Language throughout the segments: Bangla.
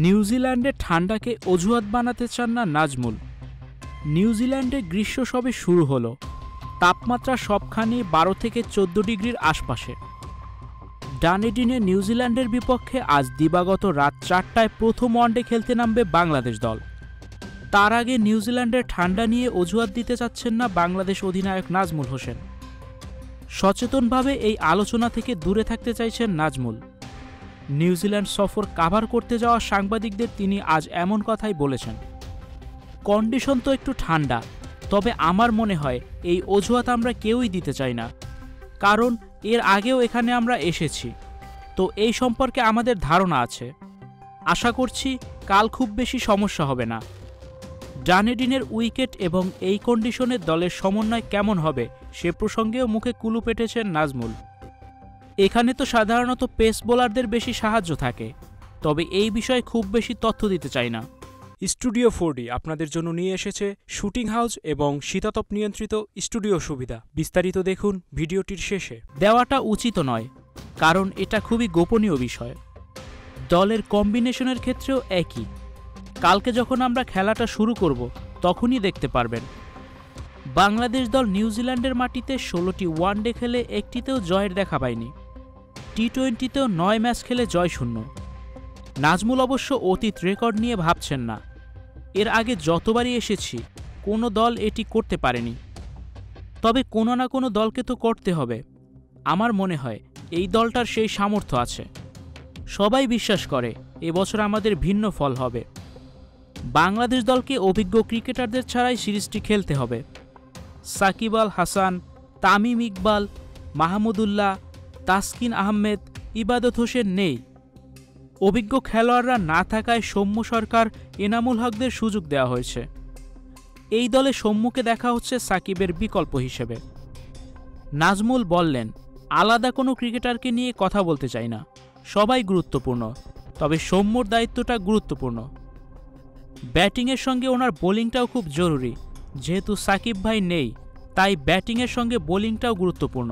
নিউজিল্যান্ডে ঠান্ডাকে অজুহাত বানাতে চান না নাজমুল। নিউজিল্যান্ডে গ্রীষ্ম সবে শুরু হলো, তাপমাত্রা সবখানি 12 থেকে 14 ডিগ্রির আশপাশে। ডানেডিনে নিউজিল্যান্ডের বিপক্ষে আজ দিবাগত রাত 4টায় প্রথম ওয়ানডে খেলতে নামবে বাংলাদেশ দল। তার আগে নিউজিল্যান্ডের ঠান্ডা নিয়ে অজুহাত দিতে চাচ্ছেন না বাংলাদেশ অধিনায়ক নাজমুল হোসেন। সচেতনভাবে এই আলোচনা থেকে দূরে থাকতে চাইছেন নাজমুল। নিউজিল্যান্ড সফর কাভার করতে যাওয়া সাংবাদিকদের তিনি আজ এমন কথাই বলেছেন, কন্ডিশন তো একটু ঠান্ডা, তবে আমার মনে হয় এই অজুহাত আমরা কেউই দিতে চাই না, কারণ এর আগেও এখানে আমরা এসেছি, তো এই সম্পর্কে আমাদের ধারণা আছে। আশা করছি কাল খুব বেশি সমস্যা হবে না। ডানেডিনের উইকেট এবং এই কন্ডিশনের দলের সমন্বয় কেমন হবে সে প্রসঙ্গেও মুখে কুলু পেটেছেন নাজমুল। এখানে তো সাধারণত পেস বোলারদের বেশি সাহায্য থাকে, তবে এই বিষয়ে খুব বেশি তথ্য দিতে চাই না। স্টুডিও 4D আপনাদের জন্য নিয়ে এসেছে শুটিং হাউস এবং শীতাতপ নিয়ন্ত্রিত স্টুডিও সুবিধা। বিস্তারিত দেখুন ভিডিওটির শেষে। দেওয়াটা উচিত নয়, কারণ এটা খুবই গোপনীয় বিষয়। দলের কম্বিনেশনের ক্ষেত্রেও একই। কালকে যখন আমরা খেলাটা শুরু করব তখনই দেখতে পারবেন। বাংলাদেশ দল নিউজিল্যান্ডের মাটিতে 16টি ওয়ানডে খেলে একটিতেও জয়ের দেখা পায়নি। টি-20তেও 9 ম্যাচ খেলে জয় শূন্য। নাজমুল অবশ্য অতীত রেকর্ড নিয়ে ভাবছেন না। এর আগে যতবারই এসেছি কোনো দল এটি করতে পারেনি, তবে কোনো না কোনো দলকে তো করতে হবে। আমার মনে হয় এই দলটার সেই সামর্থ্য আছে। সবাই বিশ্বাস করে এবছর আমাদের ভিন্ন ফল হবে। বাংলাদেশ দলকে অভিজ্ঞ ক্রিকেটারদের ছাড়াই সিরিজটি খেলতে হবে। সাকিব আল হাসান, তামিম ইকবাল, মাহমুদুল্লাহ, তাসকিন আহমেদ, ইবাদত হোসেন নেই। অভিজ্ঞ খেলোয়াড়রা না থাকায় সৌম্য সরকার, এনামুল হকদের সুযোগ দেওয়া হয়েছে। এই দলে সৌম্যকে দেখা হচ্ছে সাকিবের বিকল্প হিসেবে। নাজমুল বললেন, আলাদা কোনো ক্রিকেটারকে নিয়ে কথা বলতে চাই না, সবাই গুরুত্বপূর্ণ, তবে সৌম্যর দায়িত্বটা গুরুত্বপূর্ণ। ব্যাটিংয়ের সঙ্গে ওনার বোলিংটাও খুব জরুরি। যেহেতু সাকিব ভাই নেই, তাই ব্যাটিংয়ের সঙ্গে বোলিংটাও গুরুত্বপূর্ণ।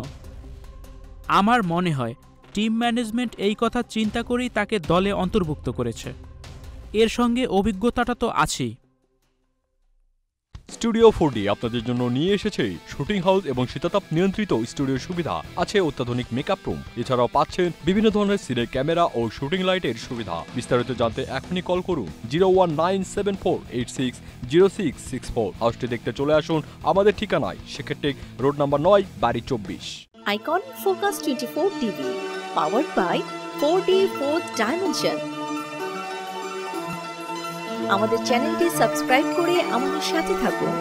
আমার মনে হয় টিম ম্যানেজমেন্ট এই কথা চিন্তা করেই তাকে দলে অন্তর্ভুক্ত করেছে। এর সঙ্গে অভিজ্ঞতাটা তো আছেই। স্টুডিও 4D আপনাদের জন্য নিয়ে এসেছে শুটিং হাউস এবং শীতাতপ নিয়ন্ত্রিত স্টুডিও সুবিধা। আছে অত্যাধুনিক মেকআপ রুম, এছাড়াও পাচ্ছেন বিভিন্ন ধরনের সিনের ক্যামেরা ও শুটিং লাইটের সুবিধা। বিস্তারিত জানতে এখনই কল করুন 01974860664। হাউসটি দেখতে চলে আসুন আমাদের ঠিকানায় সেক্ষেত্রে রোড নাম্বার 9, বাড়ি 24। Icon focus 24 TV, powered by 4D Fourth Dimension। আমাদের চ্যানেলটি সাবস্ক্রাইব করে আমাদের সাথে থাকুন।